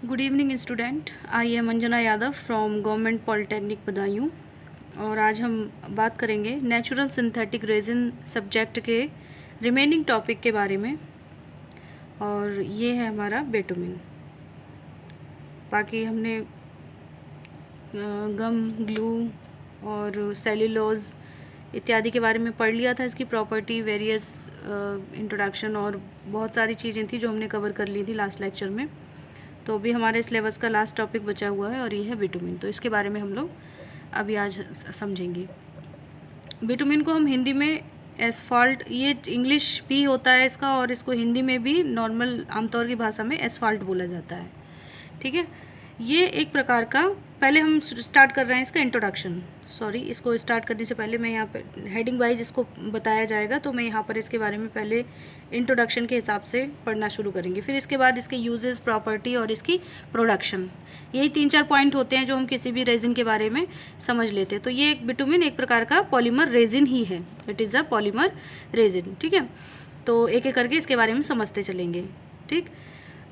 Good evening student. I am Anjana Yadav from government polytechnic Budaun और आज हम बात करेंगे नेचुरल सिंथेटिक रेजिन सब्जेक्ट के रिमेनिंग टॉपिक के बारे में। और ये है हमारा बिटुमिन। बाकी हमने गम, ग्लू और सेल्यूलोज इत्यादि के बारे में पढ़ लिया था, इसकी प्रॉपर्टी, वेरियस इंट्रोडक्शन और बहुत सारी चीज़ें थी जो हमने कवर कर ली थी लास्ट लेक्चर में। तो अभी हमारे सिलेबस का लास्ट टॉपिक बचा हुआ है और ये है बिटुमिन। तो इसके बारे में हम लोग अभी आज समझेंगे। बिटुमिन को हम हिंदी में एसफाल्ट, ये इंग्लिश भी होता है इसका और इसको हिंदी में भी नॉर्मल आमतौर की भाषा में एसफाल्ट बोला जाता है। ठीक है, ये एक प्रकार का, पहले हम स्टार्ट कर रहे हैं इसका इंट्रोडक्शन। सॉरी, इसको स्टार्ट करने से पहले मैं यहाँ पे हेडिंग वाइज इसको बताया जाएगा, तो मैं यहाँ पर इसके बारे में पहले इंट्रोडक्शन के हिसाब से पढ़ना शुरू करेंगे। फिर इसके बाद इसके यूजेस, प्रॉपर्टी और इसकी प्रोडक्शन, यही 3-4 पॉइंट होते हैं जो हम किसी भी रेजिन के बारे में समझ लेते हैं। तो ये एक बिटुमिन एक प्रकार का पॉलीमर रेजिन ही है, it is a polymer resin. ठीक है, तो एक एक करके इसके बारे में समझते चलेंगे। ठीक,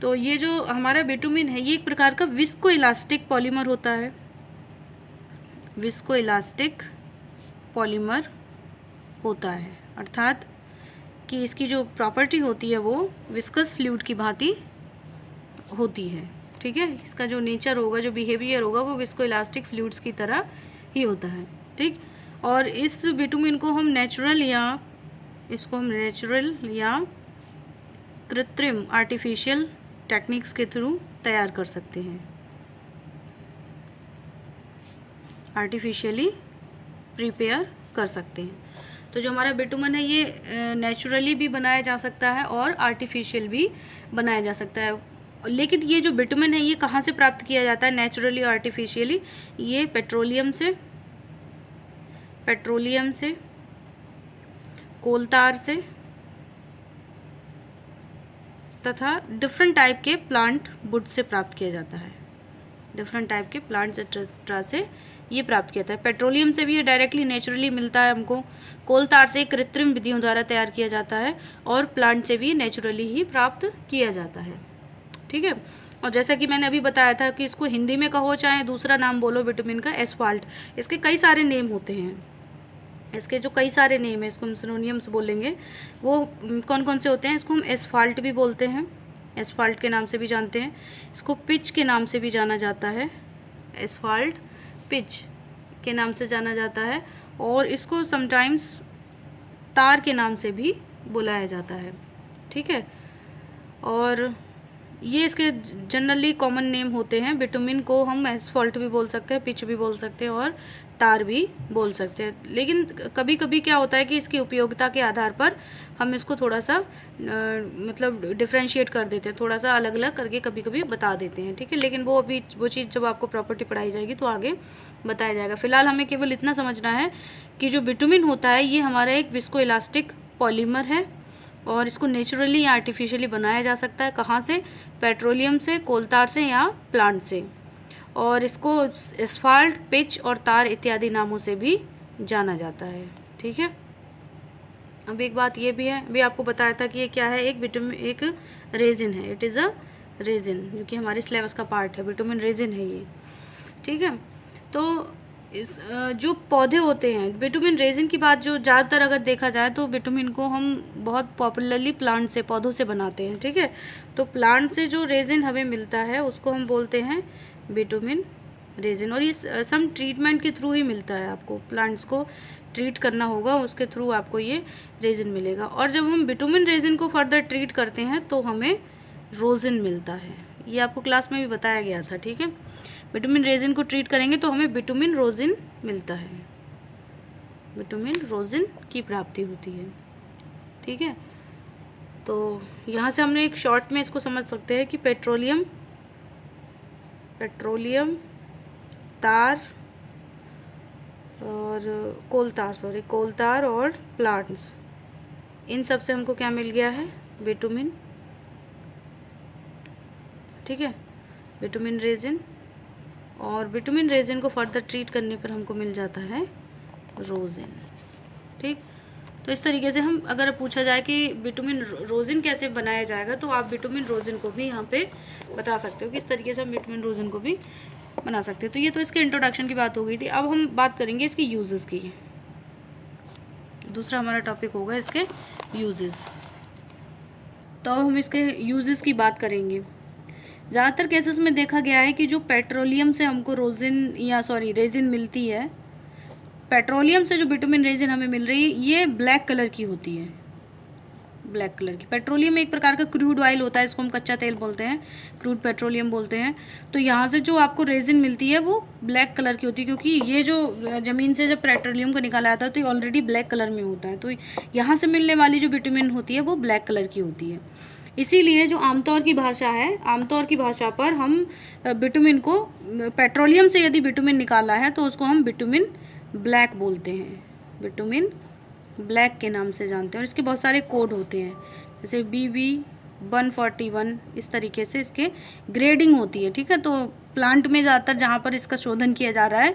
तो ये जो हमारा बिटुमिन है ये एक प्रकार का विस्को इलास्टिक पॉलीमर होता है। विस्को इलास्टिक पॉलीमर होता है, अर्थात कि इसकी जो प्रॉपर्टी होती है वो विस्कस फ्लूइड की भांति होती है। ठीक है, इसका जो नेचर होगा, जो बिहेवियर होगा वो विस्को इलास्टिक फ्लूइड्स की तरह ही होता है। ठीक, और इस बिटुमिन को हम नेचुरल या कृत्रिम आर्टिफिशियल टेक्निक्स के थ्रू तैयार कर सकते हैं, आर्टिफिशियली प्रिपेयर कर सकते हैं। तो जो हमारा बिटुमिन है ये नेचुरली भी बनाया जा सकता है और आर्टिफिशियल भी बनाया जा सकता है। लेकिन ये जो बिटुमिन है ये कहाँ से प्राप्त किया जाता है नेचुरली और आर्टिफिशियली? ये पेट्रोलियम से, कोलतार से तथा डिफरेंट टाइप के प्लांट वुड से प्राप्त किया जाता है। डिफरेंट टाइप के प्लांट्स एक्सेट्रा से ये प्राप्त किया जाता है। पेट्रोलियम से भी ये डायरेक्टली नेचुरली मिलता है हमको, कोलतार से कृत्रिम विधियों द्वारा तैयार किया जाता है और प्लांट से भी नेचुरली ही प्राप्त किया जाता है। ठीक है, और जैसा कि मैंने अभी बताया था कि इसको हिंदी में कहो चाहे दूसरा नाम बोलो बिटुमिन का, एसफाल्ट, इसके कई सारे नेम होते हैं। इसके जो कई सारे नेम है, इसको हम सिनोनियम्स बोलेंगे, वो कौन कौन से होते हैं? इसको हम एसफाल्ट भी बोलते हैं, एसफाल्ट के नाम से भी जानते हैं। इसको पिच के नाम से भी जाना जाता है, एसफाल्ट पिच के नाम से जाना जाता है। और इसको समटाइम्स तार के नाम से भी बुलाया जाता है। ठीक है, और ये इसके जनरली कॉमन नेम होते हैं। बिटुमिन को हम एसफाल्ट भी बोल सकते हैं, पिच भी बोल सकते हैं और तार भी बोल सकते हैं। लेकिन कभी कभी क्या होता है कि इसकी उपयोगिता के आधार पर हम इसको थोड़ा सा मतलब डिफ्रेंशिएट कर देते हैं, थोड़ा सा अलग अलग करके कभी कभी बता देते हैं। ठीक है, लेकिन वो चीज़ जब आपको प्रॉपर्टी पढ़ाई जाएगी तो आगे बताया जाएगा। फिलहाल हमें केवल इतना समझना है कि जो बिटुमिन होता है ये हमारा एक विस्को इलास्टिक पॉलीमर है और इसको नेचुरली या आर्टिफिशियली बनाया जा सकता है। कहाँ से? पेट्रोलियम से, कोलतार से या प्लांट से। और इसको एसफाल्ट, पिच और तार इत्यादि नामों से भी जाना जाता है। ठीक है, अब एक बात ये भी है, अभी आपको बताया था कि ये क्या है, एक बिटुमिन, एक रेजिन है, इट इज़ अ रेजिन, जो कि हमारे सिलेबस का पार्ट है। बिटुमिन रेजिन है ये। ठीक है, तो इस जो पौधे होते हैं, बिटुमिन रेजिन की बात जो ज़्यादातर अगर देखा जाए तो बिटुमिन को हम बहुत पॉपुलरली प्लांट से, पौधों से बनाते हैं। ठीक है, तो प्लांट से जो रेजिन हमें मिलता है उसको हम बोलते हैं बिटुमिन रेजिन। और ये सम ट्रीटमेंट के थ्रू ही मिलता है, आपको प्लांट्स को ट्रीट करना होगा, उसके थ्रू आपको ये रेजिन मिलेगा। और जब हम बिटुमिन रेजिन को फर्दर ट्रीट करते हैं तो हमें रोजिन मिलता है, ये आपको क्लास में भी बताया गया था। ठीक है, बिटुमिन रेजिन को ट्रीट करेंगे तो हमें बिटुमिन रोजिन मिलता है, बिटुमिन रोजिन की प्राप्ति होती है। ठीक है, तो यहाँ से हमने एक शॉर्ट में इसको समझ सकते हैं कि पेट्रोलियम, तार और कोलतार और प्लांट्स, इन सब से हमको क्या मिल गया है? बिटुमिन। ठीक है, बिटुमिन रेजिन, और बिटुमिन रेजिन को फर्दर ट्रीट करने पर हमको मिल जाता है रोजिन। ठीक, तो इस तरीके से हम अगर पूछा जाए कि बिटुमिन रोजिन कैसे बनाया जाएगा तो आप बिटुमिन रोजिन को भी यहाँ पे बता सकते हो कि इस तरीके से हम बिटुमिन रोजिन को भी बना सकते हैं। तो ये तो इसके इंट्रोडक्शन की बात हो गई थी। अब हम बात करेंगे इसके यूजेस की। दूसरा हमारा टॉपिक होगा इसके यूजेस। तो अब हम इसके यूजेस की बात करेंगे। ज़्यादातर केसेस में देखा गया है कि जो पेट्रोलियम से हमको रेजिन मिलती है, पेट्रोलियम से जो बिटुमिन रेजिन हमें मिल रही है ये ब्लैक कलर की होती है, ब्लैक कलर की। पेट्रोलियम एक प्रकार का क्रूड ऑयल होता है, इसको हम कच्चा तेल बोलते हैं, क्रूड पेट्रोलियम बोलते हैं। तो यहाँ से जो आपको रेजिन मिलती है वो ब्लैक कलर की होती है, क्योंकि ये जो ज़मीन से जब पेट्रोलियम को निकाला जाता है तो ये ऑलरेडी ब्लैक कलर में होता है। तो यहाँ से मिलने वाली जो बिटुमिन होती है वो ब्लैक कलर की होती है। इसीलिए जो आमतौर की भाषा है, आमतौर की भाषा पर हम बिटुमिन को, पेट्रोलियम से यदि बिटुमिन निकाला है तो उसको हम बिटुमिन ब्लैक बोलते हैं, बिटुमिन ब्लैक के नाम से जानते हैं। और इसके बहुत सारे कोड होते हैं, जैसे BB141, इस तरीके से इसके ग्रेडिंग होती है, ठीक है। तो प्लांट में ज़्यादातर जहाँ पर इसका शोधन किया जा रहा है,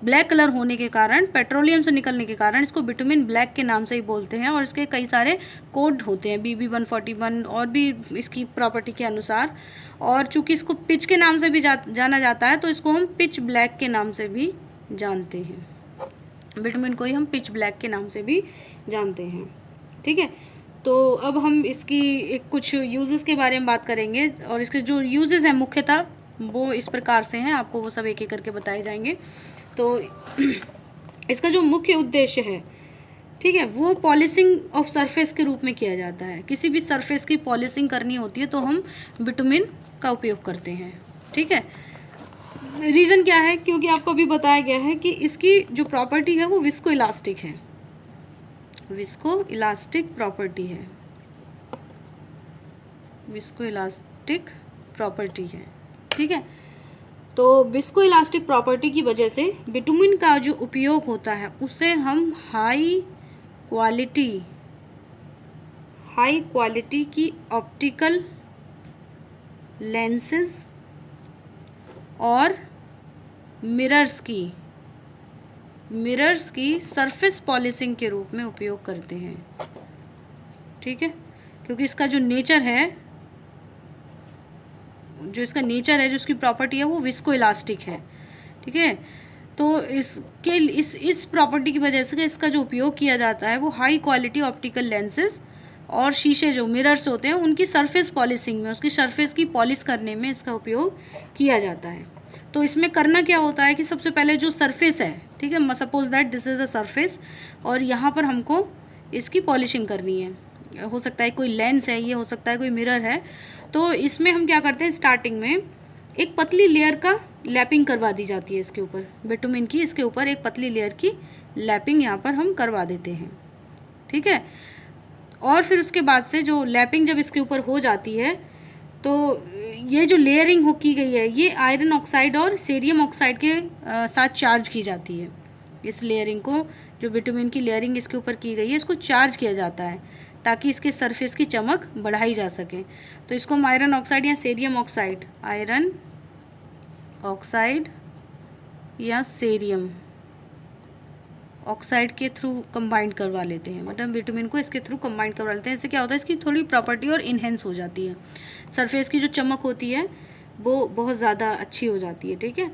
ब्लैक कलर होने के कारण, पेट्रोलियम से निकलने के कारण इसको बिटुमिन ब्लैक के नाम से ही बोलते हैं। और इसके कई सारे कोड होते हैं, BB141 और भी इसकी प्रॉपर्टी के अनुसार। और चूंकि इसको पिच के नाम से भी जाना जाता है तो इसको हम पिच ब्लैक के नाम से भी जानते हैं, बिटुमिन को ही हम पिच ब्लैक के नाम से भी जानते हैं, ठीक है। तो अब हम इसकी कुछ यूजेस के बारे में बात करेंगे, और इसके जो यूजेस हैं मुख्यतः वो इस प्रकार से हैं, आपको वो सब एक एक करके बताए जाएंगे। तो इसका जो मुख्य उद्देश्य है, ठीक है, वो पॉलिशिंग ऑफ सरफेस के रूप में किया जाता है। किसी भी सरफेस की पॉलिशिंग करनी होती है तो हम बिटुमिन का उपयोग करते हैं, ठीक है। रीज़न क्या है, क्योंकि आपको अभी बताया गया है कि इसकी जो प्रॉपर्टी है वो विस्को इलास्टिक है, विस्को इलास्टिक प्रॉपर्टी है, विस्को इलास्टिक प्रॉपर्टी है, ठीक है। तो विस्को इलास्टिक प्रॉपर्टी की वजह से बिटुमिन का जो उपयोग होता है उसे हम हाई क्वालिटी की ऑप्टिकल लेंसेज और मिरर्स की सरफेस पॉलिशिंग के रूप में उपयोग करते हैं, ठीक है। क्योंकि इसका जो नेचर है, जो इसकी प्रॉपर्टी है वो विस्को इलास्टिक है, ठीक है। तो इस प्रॉपर्टी की वजह से इसका जो उपयोग किया जाता है वो हाई क्वालिटी ऑप्टिकल लेंसेज और शीशे जो मिरर्स होते हैं उनकी सरफेस पॉलिशिंग में, उसकी सरफेस की पॉलिश करने में इसका उपयोग किया जाता है। तो इसमें करना क्या होता है कि सबसे पहले जो सरफेस है, ठीक है, suppose that this is a surface और यहाँ पर हमको इसकी पॉलिशिंग करनी है। हो सकता है कोई लेंस है, ये हो सकता है कोई मिरर है। तो इसमें हम क्या करते हैं, स्टार्टिंग में एक पतली लेयर का लैपिंग करवा दी जाती है इसके ऊपर, बिटुमिन की इसके ऊपर एक पतली लेयर की लैपिंग यहाँ पर हम करवा देते हैं, ठीक है। और फिर उसके बाद से जो लैपिंग जब इसके ऊपर हो जाती है तो ये जो लेयरिंग हो की गई है ये आयरन ऑक्साइड और सेरियम ऑक्साइड के साथ चार्ज की जाती है। इस लेयरिंग को, जो बिटुमिन की लेयरिंग इसके ऊपर की गई है, इसको चार्ज किया जाता है ताकि इसके सरफेस की चमक बढ़ाई जा सके। तो इसको हम आयरन ऑक्साइड या सेरियम ऑक्साइड, आयरन ऑक्साइड या सेरियम ऑक्साइड के थ्रू कंबाइंड करवा लेते हैं, मतलब बिटुमिन को इसके थ्रू कंबाइंड करवा लेते हैं। इससे क्या होता है, इसकी थोड़ी प्रॉपर्टी और इन्हेंस हो जाती है, सरफेस की जो चमक होती है वो बहुत ज़्यादा अच्छी हो जाती है, ठीक है।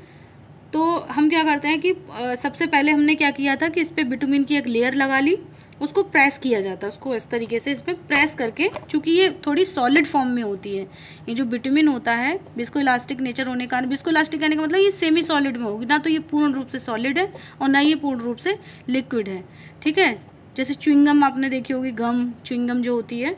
तो हम क्या करते हैं कि सबसे पहले हमने क्या किया था कि इस पर बिटुमिन की एक लेयर लगा ली, उसको प्रेस किया जाता है, उसको इस तरीके से इसमें प्रेस करके, चूंकि ये थोड़ी सॉलिड फॉर्म में होती है, ये जो बिटुमिन होता है विस्को इलास्टिक नेचर होने के कारण, विस्को इलास्टिक कहने का मतलब ये सेमी सॉलिड में होगी, ना तो ये पूर्ण रूप से सॉलिड है और ना ये पूर्ण रूप से लिक्विड है, ठीक है। जैसे च्युइंगम आपने देखी होगी, गम च्युइंगम जो होती है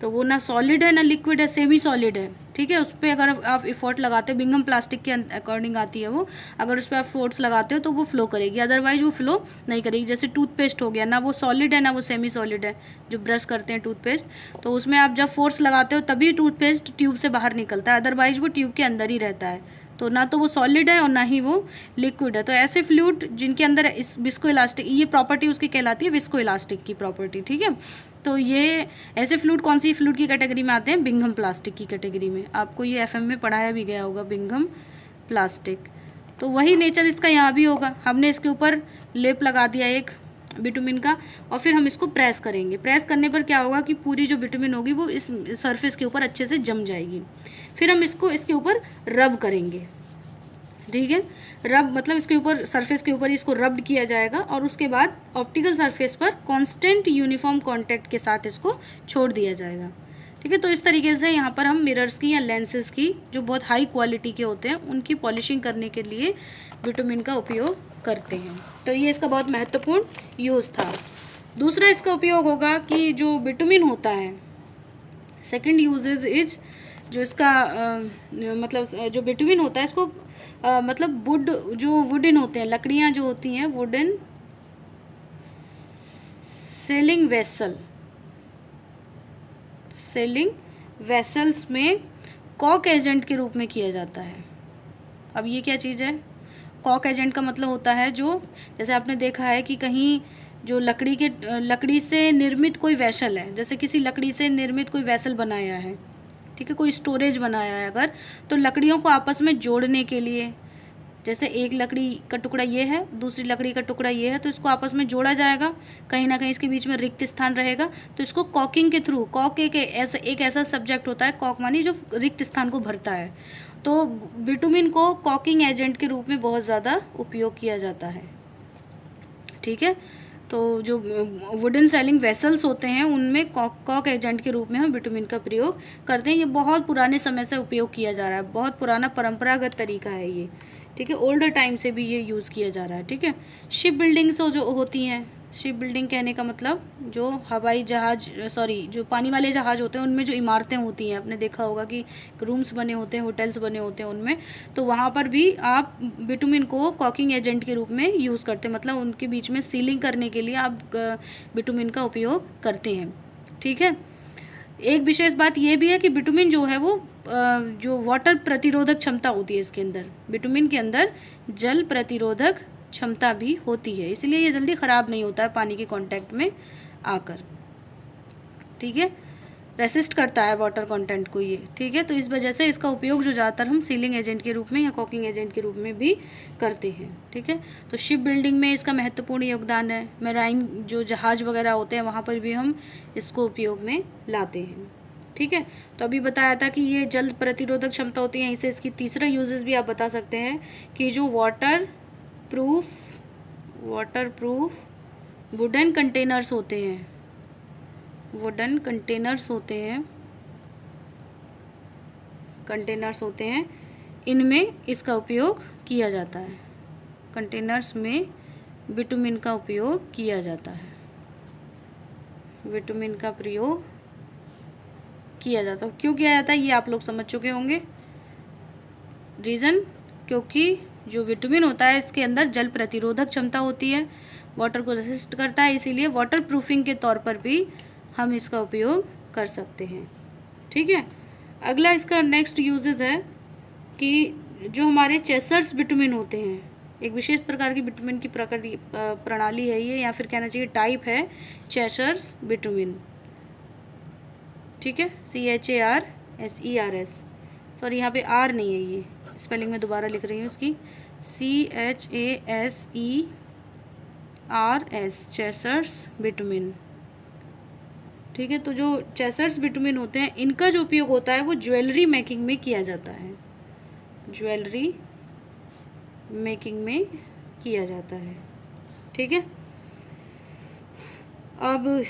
तो वो ना सॉलिड है ना लिक्विड है, सेमी सॉलिड है, ठीक है। उस पर अगर आप इफोर्ट लगाते हो, बिंगम प्लास्टिक के अकॉर्डिंग आती है वो, अगर उस पर आप फोर्स लगाते हो तो वो फ्लो करेगी, अदरवाइज वो फ्लो नहीं करेगी। जैसे टूथपेस्ट हो गया, ना वो सॉलिड है ना वो सेमी सॉलिड है, जो ब्रश करते हैं टूथपेस्ट, तो उसमें आप जब फोर्स लगाते हो तभी टूथपेस्ट ट्यूब से बाहर निकलता है, अदरवाइज वो ट्यूब के अंदर ही रहता है। तो ना तो वो सॉलिड है और ना ही वो लिक्विड है। तो ऐसे फ्लूइड जिनके अंदर इस विस्को इलास्टिक, ये प्रॉपर्टी उसकी कहलाती है विस्को इलास्टिक की प्रॉपर्टी, ठीक है। तो ये ऐसे फ्लूइड कौन सी फ्लूइड की कैटेगरी में आते हैं, बिंघम प्लास्टिक की कैटेगरी में। आपको ये FM में पढ़ाया भी गया होगा, बिंघम प्लास्टिक। तो वही नेचर इसका यहाँ भी होगा, हमने इसके ऊपर लेप लगा दिया एक बिटुमिन का, और फिर हम इसको प्रेस करेंगे। प्रेस करने पर क्या होगा कि पूरी जो बिटुमिन होगी वो इस सरफेस के ऊपर अच्छे से जम जाएगी। फिर हम इसको इसके ऊपर रब करेंगे, ठीक है। रब मतलब इसके ऊपर सरफेस के ऊपर इसको रब्ड किया जाएगा और उसके बाद ऑप्टिकल सरफेस पर कांस्टेंट यूनिफॉर्म कांटेक्ट के साथ इसको छोड़ दिया जाएगा, ठीक है। तो इस तरीके से यहाँ पर हम मिरर्स की या लेंसेज की जो बहुत हाई क्वालिटी के होते हैं उनकी पॉलिशिंग करने के लिए बिटुमिन का उपयोग करते हैं। तो ये इसका बहुत महत्वपूर्ण यूज़ था। दूसरा इसका उपयोग होगा कि जो बिटुमिन होता है, सेकंड यूजेज इज जो इसका मतलब जो बिटुमिन होता है इसको मतलब वुड जो वुडन होते हैं, लकड़ियाँ जो होती हैं, वुडन सेलिंग वेसल्स में कॉक एजेंट के रूप में किया जाता है। अब ये क्या चीज़ है? कॉक एजेंट का मतलब होता है जो, जैसे आपने देखा है कि कहीं जो लकड़ी से निर्मित कोई वेसल है, जैसे किसी लकड़ी से निर्मित कोई वेसल बनाया है, ठीक है, कोई स्टोरेज बनाया है अगर, तो लकड़ियों को आपस में जोड़ने के लिए, जैसे एक लकड़ी का टुकड़ा ये है, दूसरी लकड़ी का टुकड़ा ये है, तो इसको आपस में जोड़ा जाएगा, कहीं ना कहीं इसके बीच में रिक्त स्थान रहेगा, तो इसको कॉकिंग के थ्रू, कॉक एक ऐसा सब्जेक्ट होता है, कॉक मानी जो रिक्त स्थान को भरता है, तो बिटुमिन को कॉकिंग एजेंट के रूप में बहुत ज़्यादा उपयोग किया जाता है, ठीक है। तो जो वुडन सेलिंग वेसल्स होते हैं उनमें कॉक एजेंट के रूप में हम बिटुमिन का प्रयोग करते हैं। ये बहुत पुराने समय से उपयोग किया जा रहा है, बहुत पुराना परंपरागत तरीका है ये, ठीक है। ओल्डर टाइम से भी ये यूज़ किया जा रहा है, ठीक है। शिप बिल्डिंग्स जो होती हैं, शिप बिल्डिंग कहने का मतलब जो हवाई जहाज, जो पानी वाले जहाज होते हैं उनमें जो इमारतें होती हैं, आपने देखा होगा कि रूम्स बने होते हैं, होटल्स बने होते हैं उनमें, तो वहाँ पर भी आप बिटुमिन को कॉकिंग एजेंट के रूप में यूज़ करते हैं, मतलब उनके बीच में सीलिंग करने के लिए आप बिटुमिन का उपयोग करते हैं, ठीक है। एक विशेष बात यह भी है कि बिटुमिन जो है वो जो वाटर प्रतिरोधक क्षमता होती है इसके अंदर, बिटुमिन के अंदर जल प्रतिरोधक क्षमता भी होती है, इसलिए ये जल्दी ख़राब नहीं होता है पानी के कांटेक्ट में आकर, ठीक है। रेसिस्ट करता है वाटर कंटेंट को ये, ठीक है। तो इस वजह से इसका उपयोग जो ज़्यादातर हम सीलिंग एजेंट के रूप में या कॉकिंग एजेंट के रूप में भी करते हैं, ठीक है। तो शिप बिल्डिंग में इसका महत्वपूर्ण योगदान है। मैराइन जो जहाज वगैरह होते हैं वहाँ पर भी हम इसको उपयोग में लाते हैं, ठीक है। तो अभी बताया था कि ये जल प्रतिरोधक क्षमता होती है, इसे इसकी तीसरा यूजेस भी आप बता सकते हैं कि जो वाटर प्रूफ वुडन कंटेनर्स होते हैं, इनमें इसका उपयोग किया जाता है, कंटेनर्स में बिटुमिन का उपयोग किया जाता है, बिटुमिन का प्रयोग किया जाता है। क्यों किया जाता है ये आप लोग समझ चुके होंगे। रीज़न, क्योंकि जो विटामिन होता है इसके अंदर जल प्रतिरोधक क्षमता होती है, वाटर को रेसिस्ट करता है, इसीलिए वाटर प्रूफिंग के तौर पर भी हम इसका उपयोग कर सकते हैं, ठीक है। अगला इसका नेक्स्ट यूजेज है कि जो हमारे चेसर्स विटामिन होते हैं, एक विशेष प्रकार की विटामिन की प्रणाली है ये, या फिर कहना चाहिए टाइप है चेसर्स विटामिन, ठीक है, CHARSERS, सॉरी यहाँ पे आर नहीं है, ये स्पेलिंग में दोबारा लिख रही हूँ इसकी, CHASERS, चेसर्स विटामिन, ठीक है। तो जो चेसर्स विटामिन होते हैं इनका जो उपयोग होता है वो ज्वेलरी मेकिंग में किया जाता है, ज्वेलरी मेकिंग में किया जाता है, ठीक है। अब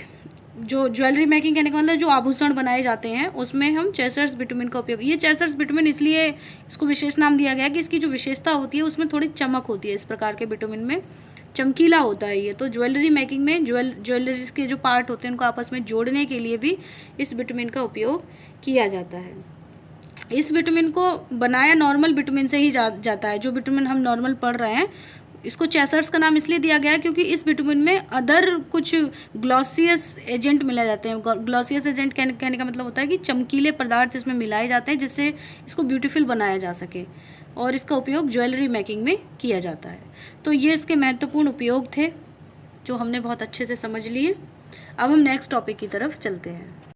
जो ज्वेलरी मेकिंग कहने का मतलब जो आभूषण बनाए जाते हैं उसमें हम चेसर्स विटामिन का उपयोग, ये चेसर्स विटामिन इसलिए इसको विशेष नाम दिया गया है कि इसकी जो विशेषता होती है उसमें थोड़ी चमक होती है, इस प्रकार के विटामिन में चमकीला होता है ये। तो ज्वेलरी मेकिंग में ज्वेलरीज के जो पार्ट होते हैं उनको आपस में जोड़ने के लिए भी इस विटामिन का उपयोग किया जाता है। इस विटामिन को बनाया नॉर्मल विटामिन से ही जाता है, जो विटामिन हम नॉर्मल पढ़ रहे हैं इसको चेसर्स का नाम इसलिए दिया गया है क्योंकि इस विटामिन में अदर कुछ ग्लॉसियस एजेंट मिलाए जाते हैं। ग्लॉसियस एजेंट कहने का मतलब होता है कि चमकीले पदार्थ इसमें मिलाए जाते हैं जिससे इसको ब्यूटीफुल बनाया जा सके, और इसका उपयोग ज्वेलरी मेकिंग में किया जाता है। तो ये इसके महत्वपूर्ण उपयोग थे जो हमने बहुत अच्छे से समझ लिए। अब हम नेक्स्ट टॉपिक की तरफ चलते हैं।